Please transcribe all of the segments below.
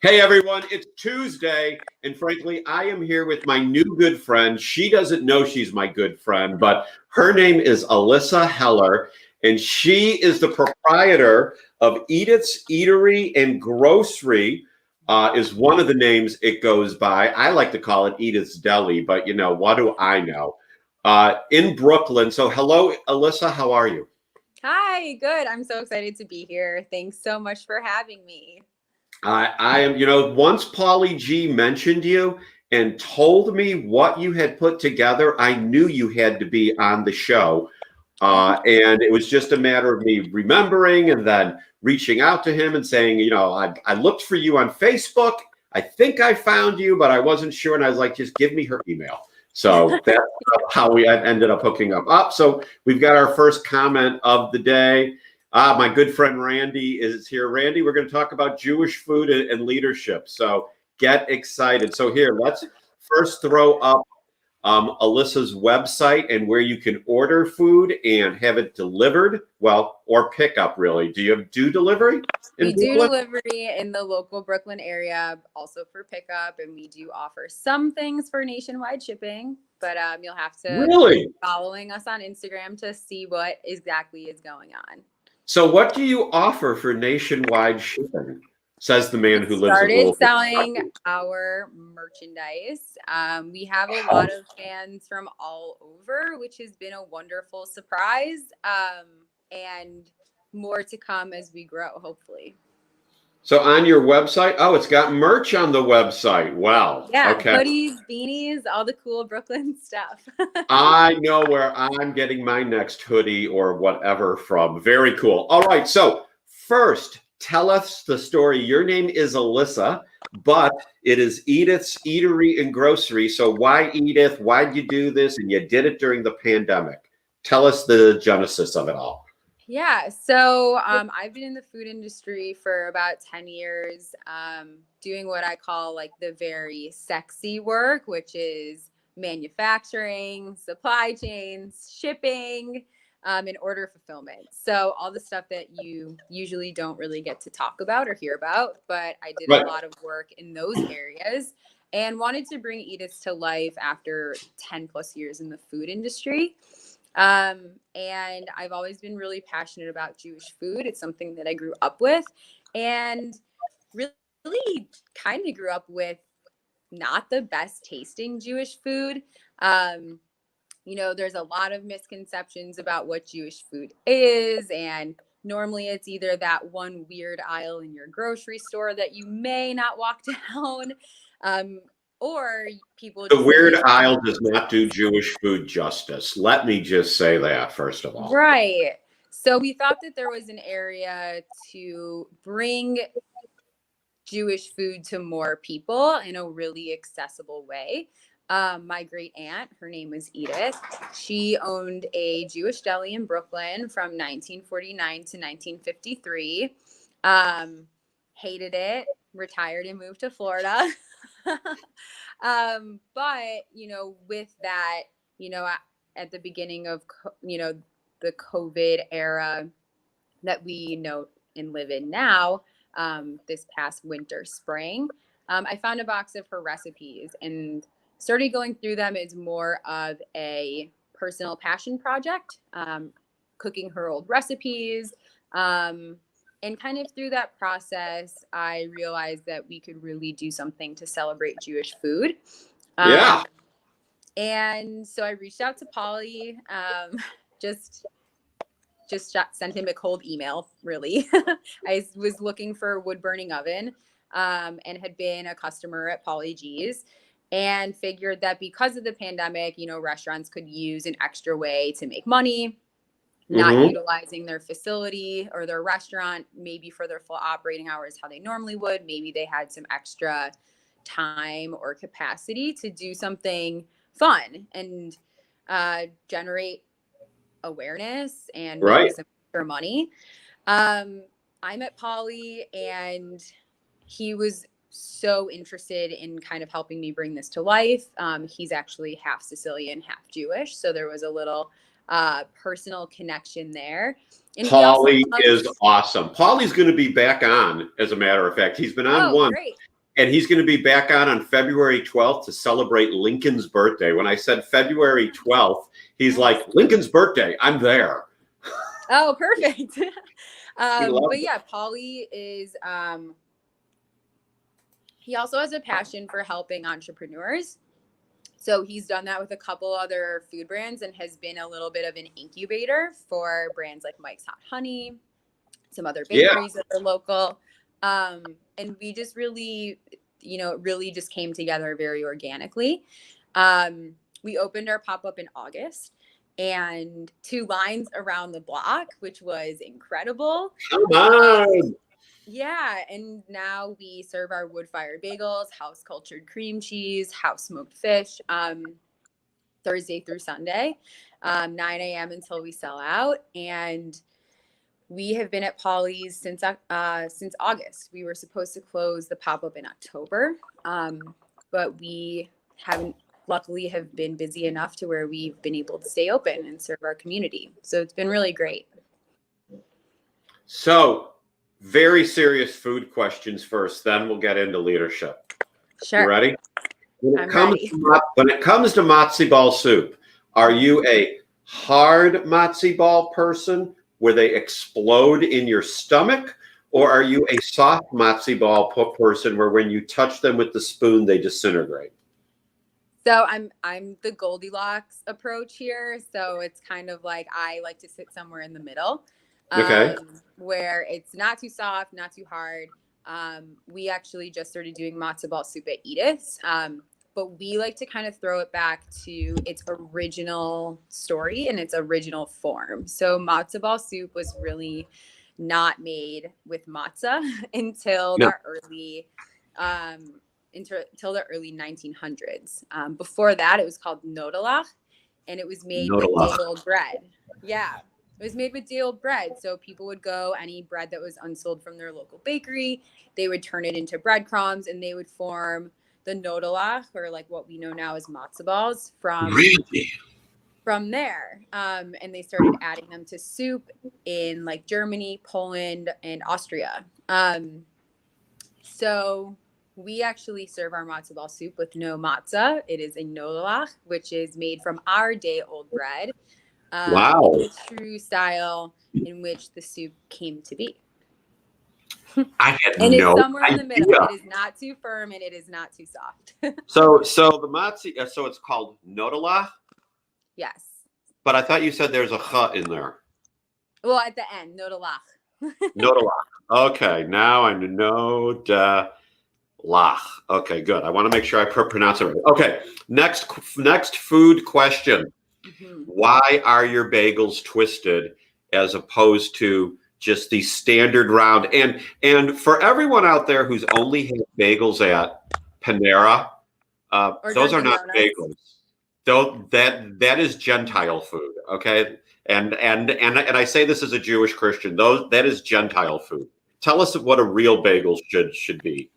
Hey everyone, it's Tuesday, and frankly, I am here with my new good friend. She doesn't know she's my good friend, but her name is Alyssa Heller, and she is the proprietor of Edith's Eatery and Grocery, is one of the names it goes by. I like to call it Edith's Deli, but what do I know? In Brooklyn. So hello, Alyssa, how are you? Hi, good. I'm so excited to be here. Thanks so much for having me. I am, once Paulie G mentioned you and told me what you had put together, I knew you had to be on the show. And it was just a matter of me remembering and then reaching out to him and saying, I looked for you on Facebook. I think I found you, but I wasn't sure. And I was like, just give me her email. So that's how we ended up hooking up. So we've got our first comment of the day. My good friend Randy is here. Randy, we're going to talk about Jewish food and leadership. So get excited. So here, let's first throw up Alyssa's website and where you can order food and have it delivered. Well, or pick up, really. Do you do delivery? We do delivery in the local Brooklyn area, also for pickup, and we do offer some things for nationwide shipping. But you'll have to Really following us on Instagram to see what exactly is going on. So what do you offer for nationwide shipping? Says the man who lives a Started little selling our merchandise. We have a lot of fans from all over, which has been a wonderful surprise. And more to come as we grow, hopefully. So on your website, it's got merch on the website. Wow. Yeah, Okay. hoodies, beanies, all the cool Brooklyn stuff. I know where I'm getting my next hoodie or whatever from. Very cool. All right. So first, tell us the story. Your name is Alyssa, but it is Edith's Eatery and Grocery. So why Edith? Why'd you do this? And you did it during the pandemic. Tell us the genesis of it all. Yeah, so I've been in the food industry for about 10 years, doing what I call like the very sexy work, which is manufacturing, supply chains, shipping, and order fulfillment. So all the stuff that you usually don't really get to talk about or hear about, but I did a lot of work in those areas and wanted to bring Edith's to life after 10 plus years in the food industry. And I've always been really passionate about Jewish food. It's something that I grew up with and really kind of grew up with not the best tasting Jewish food. There's a lot of misconceptions about what Jewish food is, and normally it's either that one weird aisle in your grocery store that you may not walk down, or people. The weird aisle does not do Jewish food justice. Let me just say that, first of all. Right. So we thought that there was an area to bring Jewish food to more people in a really accessible way. My great aunt, her name was Edith. She owned a Jewish deli in Brooklyn from 1949 to 1953. Hated it, retired and moved to Florida. But, with that, at the beginning of, the COVID era that we know and live in now, this past winter, spring, I found a box of her recipes and started going through them as more of a personal passion project, cooking her old recipes. And kind of through that process, I realized that we could really do something to celebrate Jewish food. Yeah. And so I reached out to Paulie, just sent him a cold email, really. I was looking for a wood burning oven, and had been a customer at Paulie G's, and figured that because of the pandemic, restaurants could use an extra way to make money, not utilizing their facility or their restaurant, maybe for their full operating hours, how they normally would. Maybe they had some extra time or capacity to do something fun and generate awareness and make some extra money. I met Paulie and he was so interested in kind of helping me bring this to life. He's actually half Sicilian, half Jewish. So there was a little personal connection there. And Paulie is awesome. Paulie's going to be back on, as a matter of fact. He's been on once. Great. And he's going to be back on February 12th to celebrate Lincoln's birthday. When I said February 12th, he's like, Lincoln's birthday, I'm there. Oh, perfect. But it. yeah, Pauly is, he also has a passion for helping entrepreneurs. So he's done that with a couple other food brands and has been a little bit of an incubator for brands like Mike's Hot Honey, some other bakeries that are local. And we just really, it really just came together very organically. We opened our pop-up in August, and 2 lines around the block, which was incredible. Come on. Yeah, and now we serve our wood-fired bagels, house cultured cream cheese, house smoked fish, Thursday through Sunday, 9 a.m. until we sell out. And we have been at Pauly's since August. We were supposed to close the pop-up in October, but we luckily have been busy enough to where we've been able to stay open and serve our community. So it's been really great. So, very serious food questions first, then we'll get into leadership. Sure. You ready? When I'm ready. When it comes to matzo ball soup, are you a hard matzo ball person where they explode in your stomach, or are you a soft matzo ball person where when you touch them with the spoon, they disintegrate? So I'm the Goldilocks approach here. So it's kind of like I like to sit somewhere in the middle, Okay. where it's not too soft, not too hard. We actually just started doing matzo ball soup at Edith's, but we like to kind of throw it back to its original story and its original form. So matzo ball soup was really not made with matzah until the early until the early 1900s. Before that, it was called nodelach, and it was made with day-old bread. Yeah, it was made with day-old bread. So people would go, any bread that was unsold from their local bakery, they would turn it into breadcrumbs, and they would form the nodelach, or like what we know now as matzo balls, from there. And they started adding them to soup in like Germany, Poland, and Austria. So we actually serve our matzo ball soup with no matzah. It is a nodelach, which is made from our day-old bread. Wow. The true style in which the soup came to be. I had and no it's somewhere idea. in the middle. It is not too firm and it is not too soft. So the matzo, so it's called nodelach? Yes. But I thought you said there's a ch in there. Well, at the end, nodelach. Nodelach. Okay, now I know lach. Okay, good. I want to make sure I pronounce it right. Okay, next food question. Mm-hmm. Why are your bagels twisted as opposed to just the standard round? And for everyone out there who's only had bagels at Panera, those are not bagels. Though that is Gentile food. Okay, and I say this as a Jewish Christian. That is Gentile food. Tell us what a real bagel should be.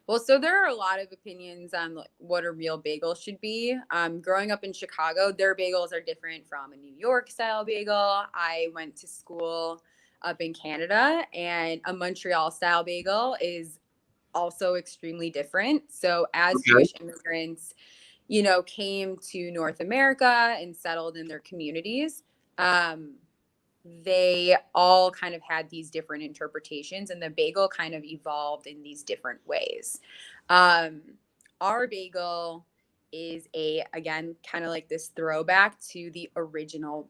Well, so there are a lot of opinions on what a real bagel should be. Growing up in Chicago, their bagels are different from a New York style bagel. I went to school up in Canada, and a Montreal style bagel is also extremely different. So as Jewish immigrants, came to North America and settled in their communities, they all kind of had these different interpretations, and the bagel kind of evolved in these different ways. Our bagel is again, kind of like this throwback to the original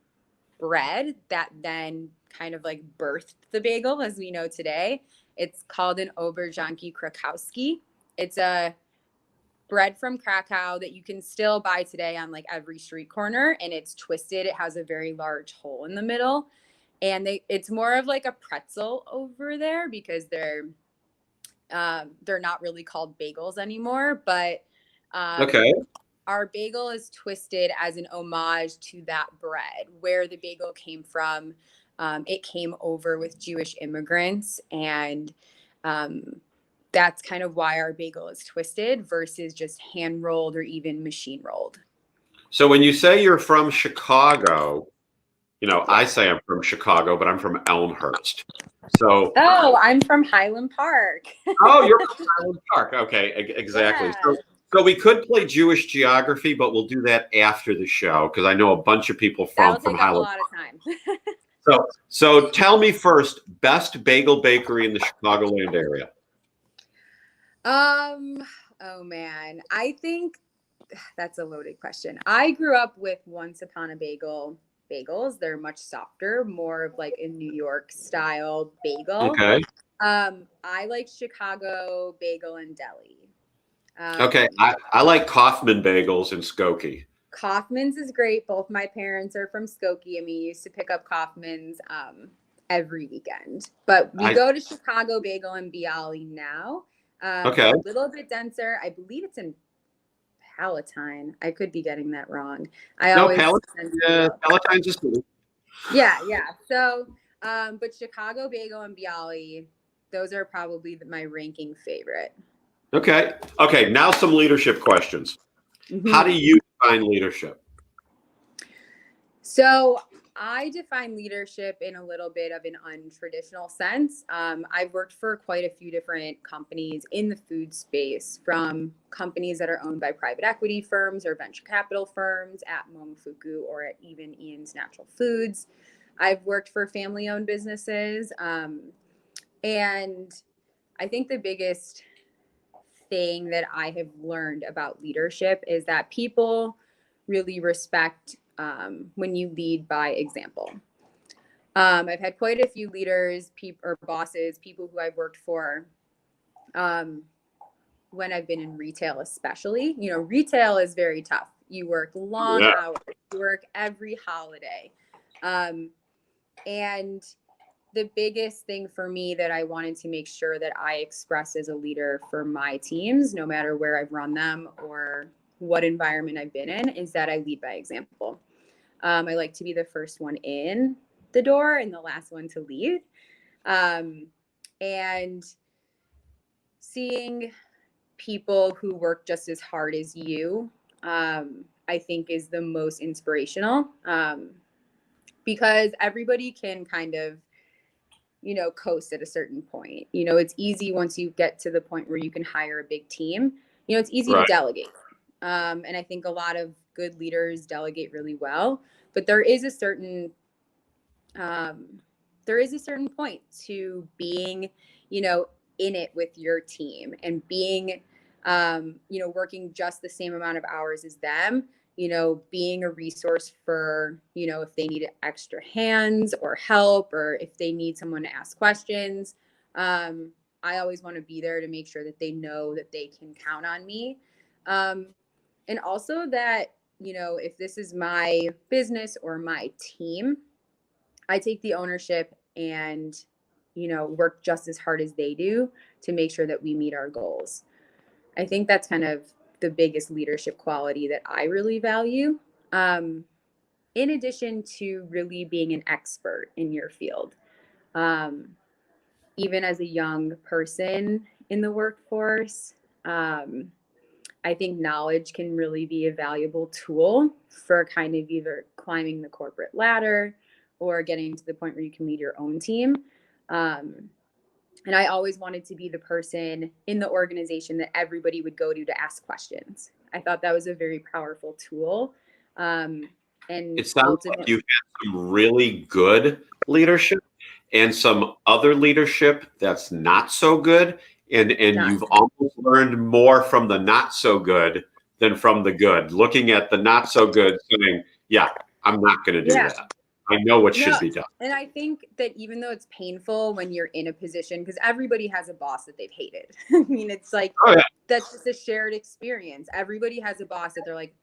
bread that then kind of like birthed the bagel as we know today. It's called an Oberjanki Krakowski. It's a bread from Krakow that you can still buy today on like every street corner, and it's twisted. It has a very large hole in the middle. And it's more of like a pretzel over there because they're not really called bagels anymore. But our bagel is twisted as an homage to that bread, where the bagel came from. It came over with Jewish immigrants, and that's kind of why our bagel is twisted versus just hand rolled or even machine rolled. So when you say you're from Chicago, I say I'm from Chicago, but I'm from Elmhurst. So, Oh, I'm from Highland Park. oh, you're from Highland Park. Okay, exactly. Yeah. So we could play Jewish geography, but we'll do that after the show because I know a bunch of people That'll from take up a Highland. lot of time. So tell me first, best bagel bakery in the Chicagoland area. Oh man, I think that's a loaded question. I grew up with Once Upon a Bagel bagels. They're much softer, more of like a New York style bagel. Okay. I like Chicago Bagel and Deli. Okay. I like Kaufman bagels in Skokie. Kaufman's is great. Both my parents are from Skokie, and we used to pick up Kaufman's every weekend. But we go to Chicago Bagel and Bialy now. Okay. A little bit denser. I believe it's in Palatine. I could be getting that wrong. Palatine's is good. Yeah. So, but Chicago Bagel and Bialy, those are probably my ranking favorite. Okay. Now some leadership questions. Mm-hmm. How do you define leadership? So I define leadership in a little bit of an untraditional sense. I've worked for quite a few different companies in the food space, from companies that are owned by private equity firms or venture capital firms at Momofuku or at even Ian's Natural Foods. I've worked for family-owned businesses. And I think the biggest thing that I have learned about leadership is that people really respect when you lead by example. I've had quite a few leaders, or bosses, people who I've worked for when I've been in retail, especially. You know, retail is very tough. You work long hours, you work every holiday. And the biggest thing for me that I wanted to make sure that I express as a leader for my teams, no matter where I've run them or what environment I've been in, is that I lead by example. I like to be the first one in the door and the last one to leave. And seeing people who work just as hard as you, I think is the most inspirational, because everybody can kind of, coast at a certain point. It's easy once you get to the point where you can hire a big team. It's easy to delegate. And I think a lot of good leaders delegate really well, but there is a certain point to being, in it with your team and being, working just the same amount of hours as them, being a resource for, if they need extra hands or help, or if they need someone to ask questions. I always want to be there to make sure that they know that they can count on me. And also that, if this is my business or my team, I take the ownership and, work just as hard as they do to make sure that we meet our goals. I think that's kind of the biggest leadership quality that I really value, in addition to really being an expert in your field. Even as a young person in the workforce, I think knowledge can really be a valuable tool for kind of either climbing the corporate ladder or getting to the point where you can lead your own team. And I always wanted to be the person in the organization that everybody would go to ask questions. I thought that was a very powerful tool. And it sounds like you've had some really good leadership and some other leadership that's not so good. And you've almost learned more from the not so good than from the good. Looking at the not so good, saying, yeah, I'm not going to do that. I know what should be done. And I think that even though it's painful when you're in a position, because everybody has a boss that they've hated. I mean, it's like, that's just a shared experience. Everybody has a boss that they're like,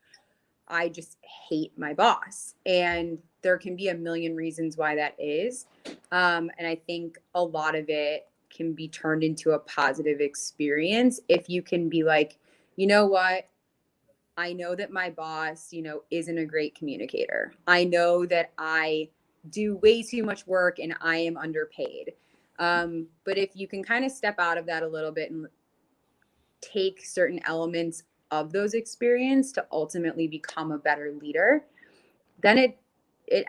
I just hate my boss. And there can be a million reasons why that is. And I think a lot of it can be turned into a positive experience if you can be like, you know what? I know that my boss, isn't a great communicator. I know that I do way too much work and I am underpaid. But if you can kind of step out of that a little bit and take certain elements of those experiences to ultimately become a better leader, then it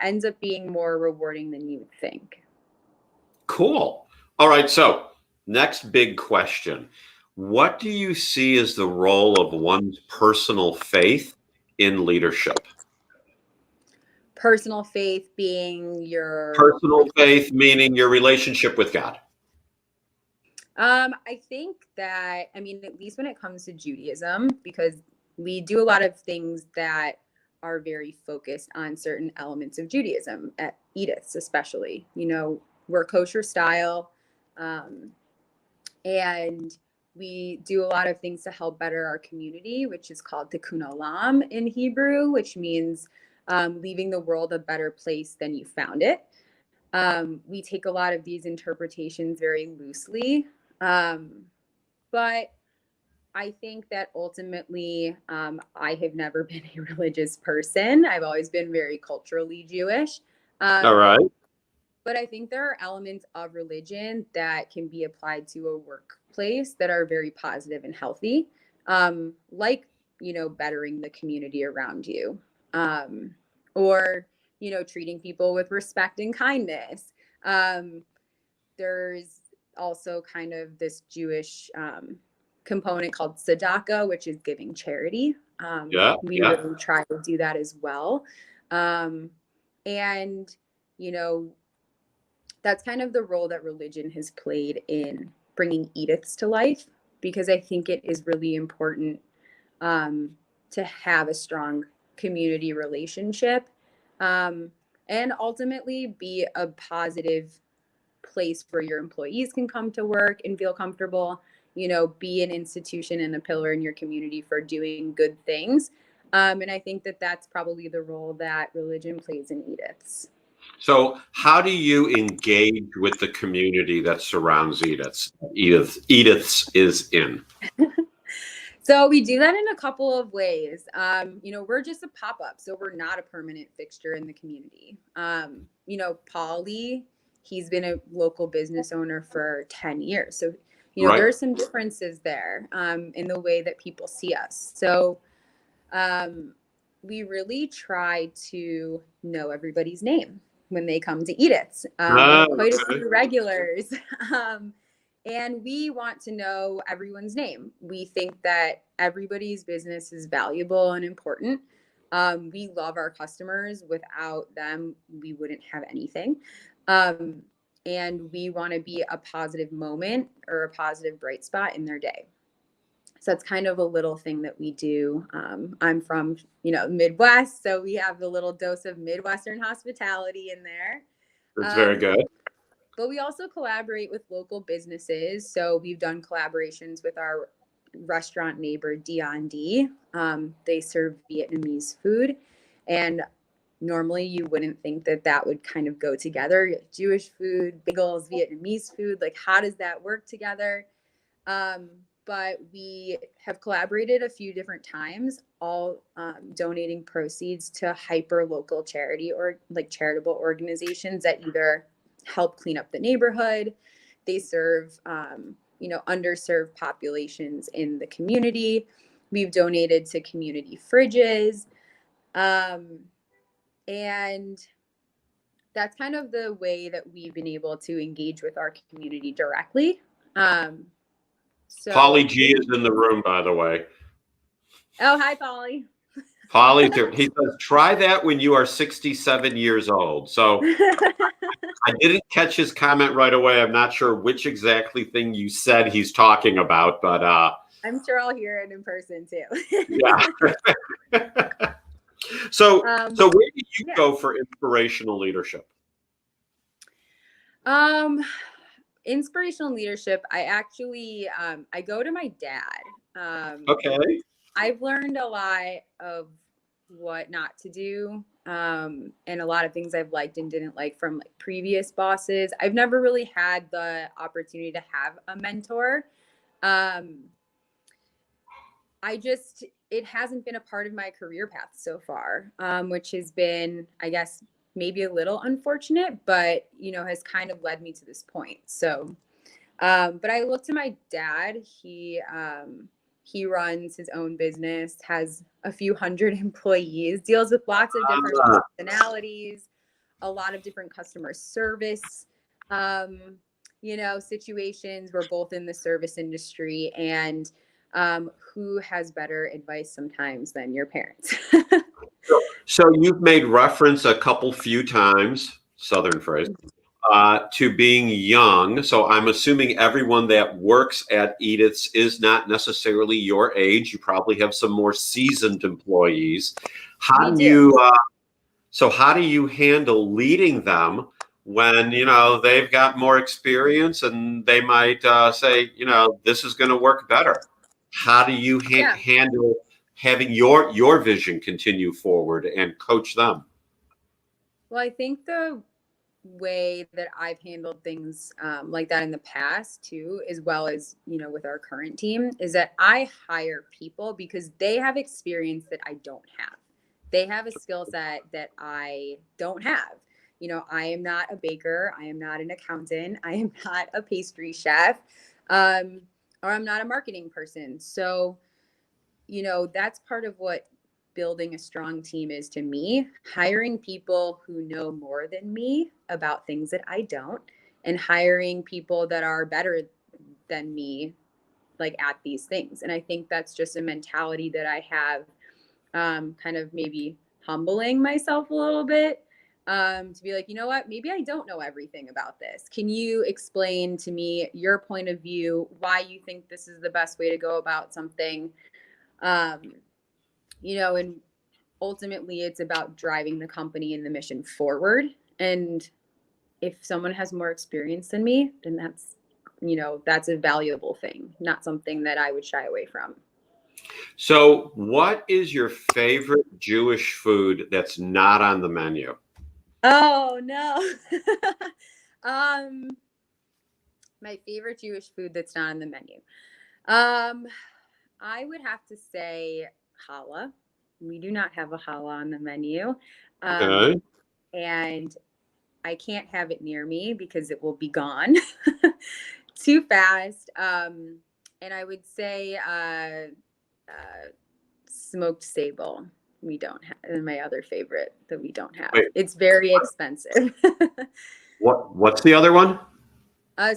ends up being more rewarding than you would think. Cool. All right. So, next big question. What do you see as the role of one's personal faith in leadership? Personal faith being your Personal faith, meaning your relationship with God. I think that, I mean, at least when it comes to Judaism, because we do a lot of things that are very focused on certain elements of Judaism at Edith's, especially. You know, we're kosher style, um, and we do a lot of things to help better our community, which is called tikkun olam in Hebrew, which means leaving the world a better place than you found it. We take a lot of these interpretations very loosely. But I think that ultimately, I have never been a religious person. I've always been very culturally Jewish. All Um, right. but I think there are elements of religion that can be applied to a workplace that are very positive and healthy, like, you know, bettering the community around you, um, or, you know, treating people with respect and kindness. Um, there's also kind of this Jewish component called tzedakah, which is giving charity. Yeah. We Yeah. really try to do that as well. Um, and, you know, that's kind of the role that religion has played in bringing Ediths to life, because I think it is really important um, to have a strong community relationship, um, and ultimately be a positive place where your employees can come to work and feel comfortable, you know, be an institution and a pillar in your community for doing good things. And I think that that's probably the role that religion plays in Edith's. So, how do you engage with the community that surrounds Edith's? Edith's is in. So we do that in a couple of ways. You know, we're just a pop up, so we're not a permanent fixture in the community. You know, Paulie, he's been a local business owner for 10 years. So, you know, there Right. are some differences there in the way that people see us. So um, we really try to know everybody's name when they come to Edith's. We have quite a Okay. few regulars. Um, and we want to know everyone's name. We think that everybody's business is valuable and important. We love our customers. Without them, we wouldn't have anything. Um, and we want to be a positive moment or a positive bright spot in their day. So that's kind of a little thing that we do. I'm from, you know, Midwest, so we have a little dose of Midwestern hospitality in there. That's very Um, good. but we also collaborate with local businesses. So we've done collaborations with our restaurant neighbor Dion D. They serve Vietnamese food, and normally you wouldn't think that that would kind of go together. Jewish food, bagels, Vietnamese food. Like, how does that work together? Um, but we have collaborated a few different times, all donating proceeds to hyper local charity or like charitable organizations that either help clean up the neighborhood, they serve you know, underserved populations in the community. We've donated to community fridges, um, and that's kind of the way that we've been able to engage with our community directly. Um, Polly so G is in the room, by the way. Oh, hi, Polly. Polly, he says, try that when you are 67 years old. So I didn't catch his comment right away. I'm not sure which exactly thing you said he's talking about, but I'm sure I'll hear it in person too. yeah. So where do you Yeah. go for inspirational leadership? Um, Inspirational leadership. I actually I go to my dad. Okay. I've learned a lot of what not to do, and a lot of things I've liked and didn't like from like previous bosses. I've never really had the opportunity to have a mentor. Um, I just, it hasn't been a part of my career path so far, which has been, I guess, maybe a little unfortunate, but, you know, has kind of led me to this point. So, but I look to my dad. He runs his own business, has a few hundred employees, deals with lots of different personalities, a lot of different customer service, um, situations. We're both in the service industry, and who has better advice sometimes than your parents? So you've made reference a few times, Southern phrase, to being young. So I'm assuming everyone that works at Edith's is not necessarily your age. You probably have some more seasoned employees. How We do do. how do you handle leading them when they've got more experience and they might say, this is going to work better? How do you Yeah. handle having your vision continue forward and coach them? Well, I think the way that I've handled things like that in the past too, as well as with our current team, is that I hire people because they have experience that I don't have. They have a skill set that I don't have. I am not a baker. I am not an accountant. I am not a pastry chef, or I'm not a marketing person. So that's part of what building a strong team is to me, hiring people who know more than me about things that I don't, and hiring people that are better than me, like at these things. And I think that's just a mentality that I have, kind of maybe humbling myself a little bit, to be like, what, maybe I don't know everything about this. Can you explain to me your point of view, why you think this is the best way to go about something? um, and ultimately it's about driving the company and the mission forward. And if someone has more experience than me, then that's a valuable thing, not something that I would shy away from. So, what is your favorite Jewish food that's not on the menu? Oh no. um my favorite Jewish food that's not on the menu. um I would have to say challah. We do not have a challah on the menu. um Okay. and I can't have it near me because it will be gone too fast. And I would say smoked sable. We don't have, and my other favorite that we don't have. Wait, It's very expensive. what's the other one?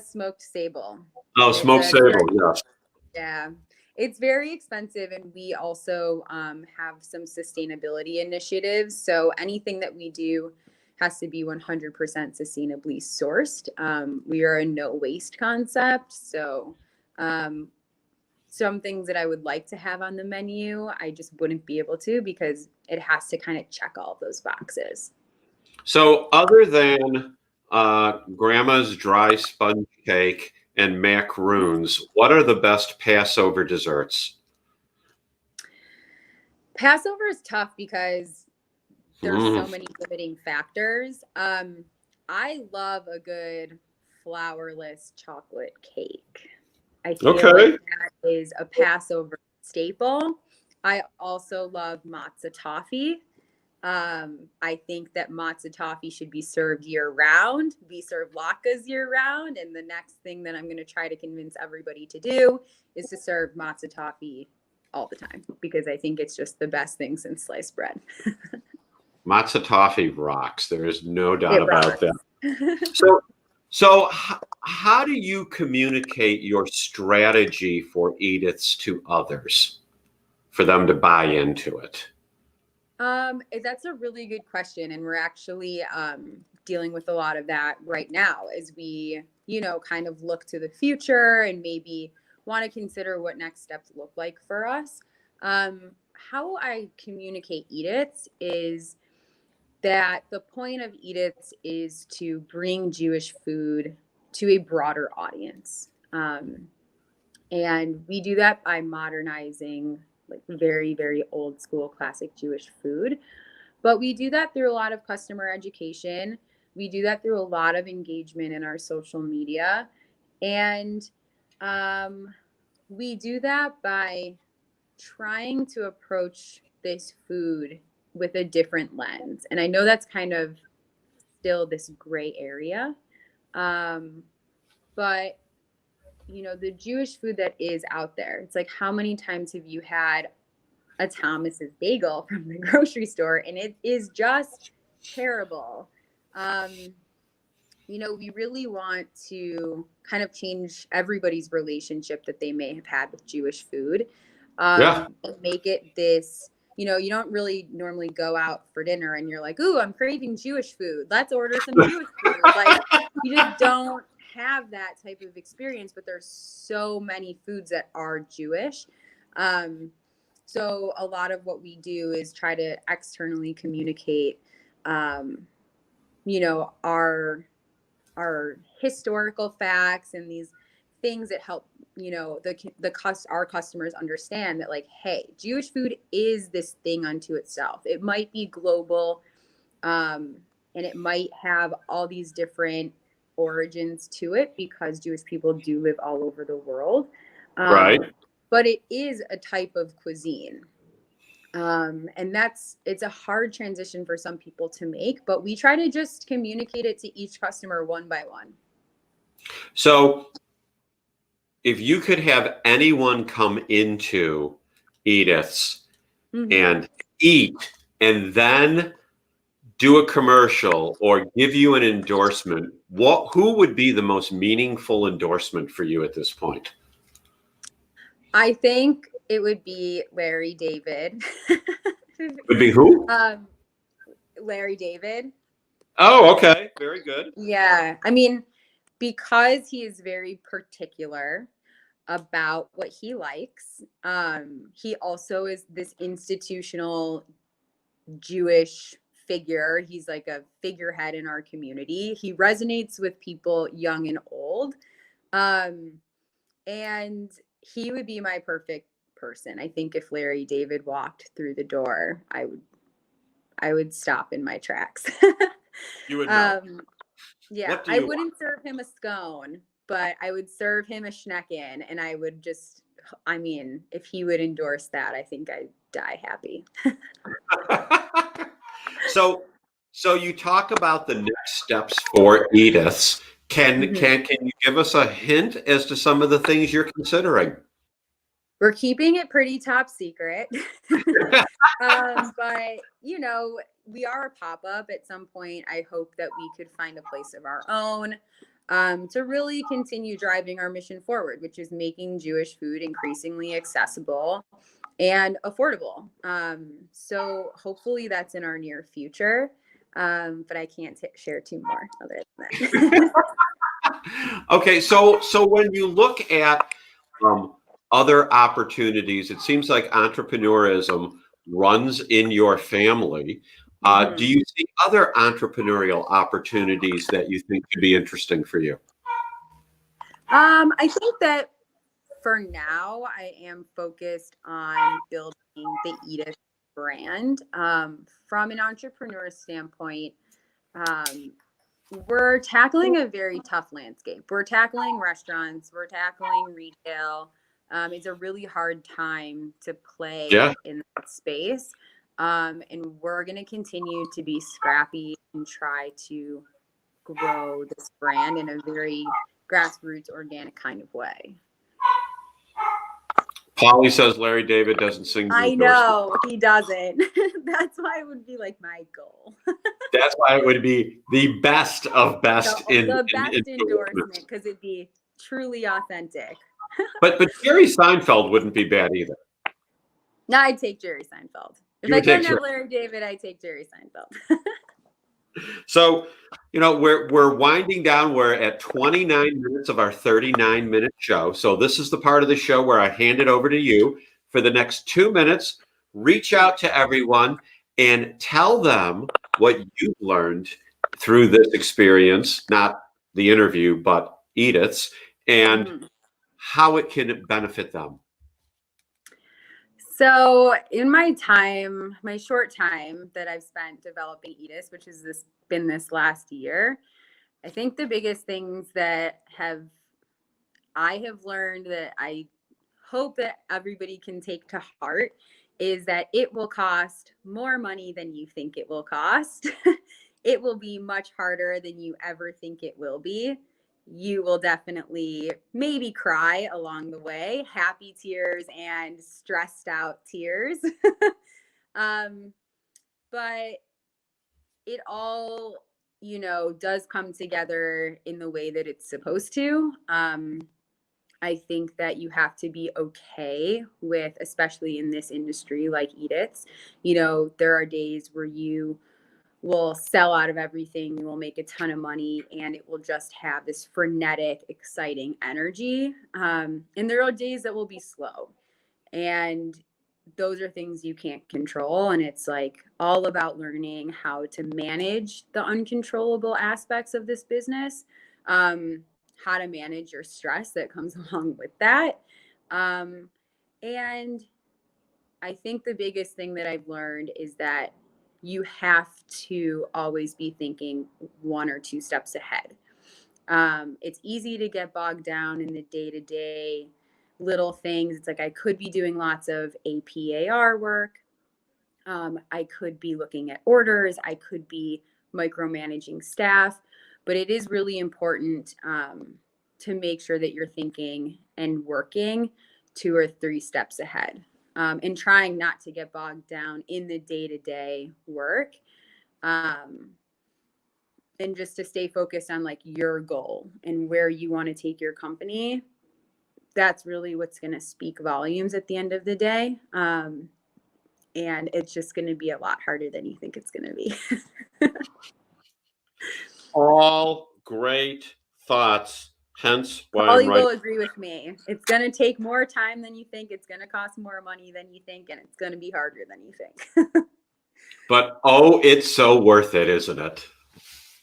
Smoked sable. Oh, It's smoked a sable. Yes. Yeah, it's very expensive, and we also have some sustainability initiatives. So anything that we do has to be 100% sustainably sourced. We are a no waste concept, so um, some things that I would like to have on the menu, I just wouldn't be able to because it has to kind of check all of those boxes. So, other than Grandma's dry sponge cake and macaroons, what are the best Passover desserts? Passover is tough because there's so Mm, many limiting factors. I love a good flourless chocolate cake. I feel like okay. that is a Passover staple. I also love matzah toffee. I think that matzah toffee should be served year round. We serve latkes year round. And the next thing that I'm going to try to convince everybody to do is to serve matzah toffee all the time because I think it's just the best thing since sliced bread. Matzah toffee rocks. There is no doubt It about that. rocks. So, how do you communicate your strategy for Edith's to others for them to buy into it? That's a really good question, and we're actually dealing with a lot of that right now as we, kind of look to the future and maybe want to consider what next steps look like for us. How I communicate Edith's is that the point of Edith's is to bring Jewish food to a broader audience. And we do that by modernizing like very, very old school classic Jewish food. But we do that through a lot of customer education. We do that through a lot of engagement in our social media. And um, we do that by trying to approach this food with a different lens. And I know that's kind of still this gray area. Um, but the Jewish food that is out there, it's like, how many times have you had a Thomas's bagel from the grocery store? And it is just terrible. Um, we really want to kind of change everybody's relationship that they may have had with Jewish food, Yeah. and make it this, you don't really normally go out for dinner and you're like, ooh, I'm craving Jewish food. Let's order some Jewish food. Like, you just don't have that type of experience, but there's so many foods that are Jewish. So a lot of what we do is try to externally communicate, our historical facts and these things that help our customers understand that, like, hey, Jewish food is this thing unto itself. It might be global, and it might have all these different origins to it because Jewish people do live all over the world, Right. but it is a type of cuisine. And it's a hard transition for some people to make, but we try to just communicate it to each customer one by one. So if you could have anyone come into Edith's and eat and then do a commercial or give you an endorsement, who would be the most meaningful endorsement for you at this point? I think it would be Larry David. Would be who? Larry David. Oh, okay. Very good. Yeah. I mean, because he is very particular about what he likes. He also is this institutional Jewish figure. He's like a figurehead in our community. He resonates with people young and old. And he would be my perfect person. I think if Larry David walked through the door, I would stop in my tracks. You would know. Yeah, I wouldn't serve him a scone, but I would serve him a schnecken, and I would just, I mean, if he would endorse that, I think I'd die happy. So you talk about the next steps for Edith's. Can you give us a hint as to some of the things you're considering? We're keeping it pretty top secret. But we are a pop-up. At some point, I hope that we could find a place of our own, to really continue driving our mission forward, which is making Jewish food increasingly accessible and affordable. So hopefully that's in our near future. But I can't share too more other than that. Okay, so when you look at other opportunities, it seems like entrepreneurism runs in your family. Do you see other entrepreneurial opportunities that you think could be interesting for you? I think that for now, I am focused on building the Edith brand. From an entrepreneur standpoint, we're tackling a very tough landscape. We're tackling restaurants, we're tackling retail. It's a really hard time to play in that space. And we're going to continue to be scrappy and try to grow this brand in a very grassroots, organic kind of way. Polly says Larry David doesn't sing. I know he doesn't. That's why it would be like my goal. That's why it would be the best of best the best endorsement, because it'd be truly authentic. But Jerry Seinfeld wouldn't be bad either. No, I'd take Jerry Seinfeld. If I couldn't have Larry David, I'd take Jerry Seinfeld. So, we're winding down. We're at 29 minutes of our 39-minute show. So this is the part of the show where I hand it over to you for the next 2 minutes. Reach out to everyone and tell them what you've learned through this experience, not the interview, but Edith's, and how it can benefit them. So in my short time that I've spent developing Edith's, which has been this last year, I think the biggest things that I have learned that I hope that everybody can take to heart is that it will cost more money than you think it will cost. It will be much harder than you ever think it will be. You will definitely maybe cry along the way, happy tears and stressed out tears. But it all does come together in the way that it's supposed to. I think that you have to be okay with, especially in this industry like Edith's, there are days where you will sell out of everything, you will make a ton of money, and it will just have this frenetic, exciting energy. And there are days that will be slow. And those are things you can't control. And it's like all about learning how to manage the uncontrollable aspects of this business, how to manage your stress that comes along with that. And I think the biggest thing that I've learned is that you have to always be thinking 1 or 2 steps ahead. It's easy to get bogged down in the day-to-day little things. It's like I could be doing lots of APAR work. I could be looking at orders. I could be micromanaging staff. But it is really important to make sure that you're thinking and working 2 or 3 steps ahead, and trying not to get bogged down in the day-to-day work, and just to stay focused on like your goal and where you want to take your company. That's really what's going to speak volumes at the end of the day. And it's just going to be a lot harder than you think it's going to be. All great thoughts. Hence why Polly I'm right. will agree with me. It's going to take more time than you think. It's going to cost more money than you think, and it's going to be harder than you think. But oh, it's so worth it, isn't it?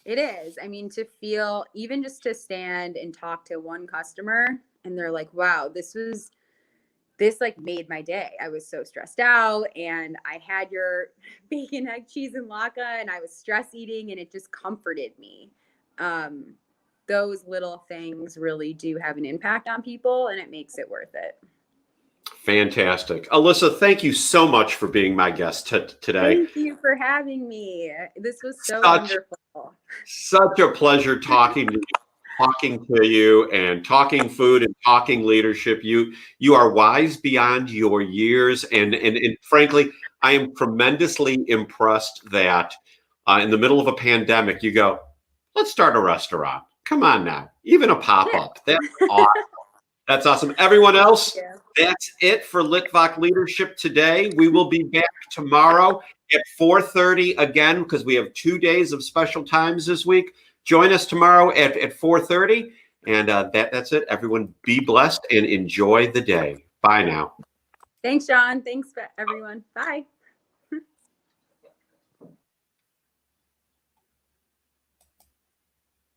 It is. I mean, to feel, even just to stand and talk to one customer and they're like, wow, this like made my day. I was so stressed out and I had your bacon, egg, cheese, and latke, and I was stress eating, and it just comforted me. Those little things really do have an impact on people, and it makes it worth it. Fantastic. Alyssa, thank you so much for being my guest today. Thank you for having me. This was so wonderful. Such a pleasure talking to you and talking food and talking leadership. You are wise beyond your years. And frankly, I am tremendously impressed that in the middle of a pandemic, you go, let's start a restaurant. Come on now. Even a pop-up. That's awesome. That's awesome. Everyone else, that's it for Litvak Leadership today. We will be back tomorrow at 4:30 again, because we have 2 days of special times this week. Join us tomorrow at 4:30. And that's it. Everyone be blessed and enjoy the day. Bye now. Thanks, John. Thanks, everyone. Bye.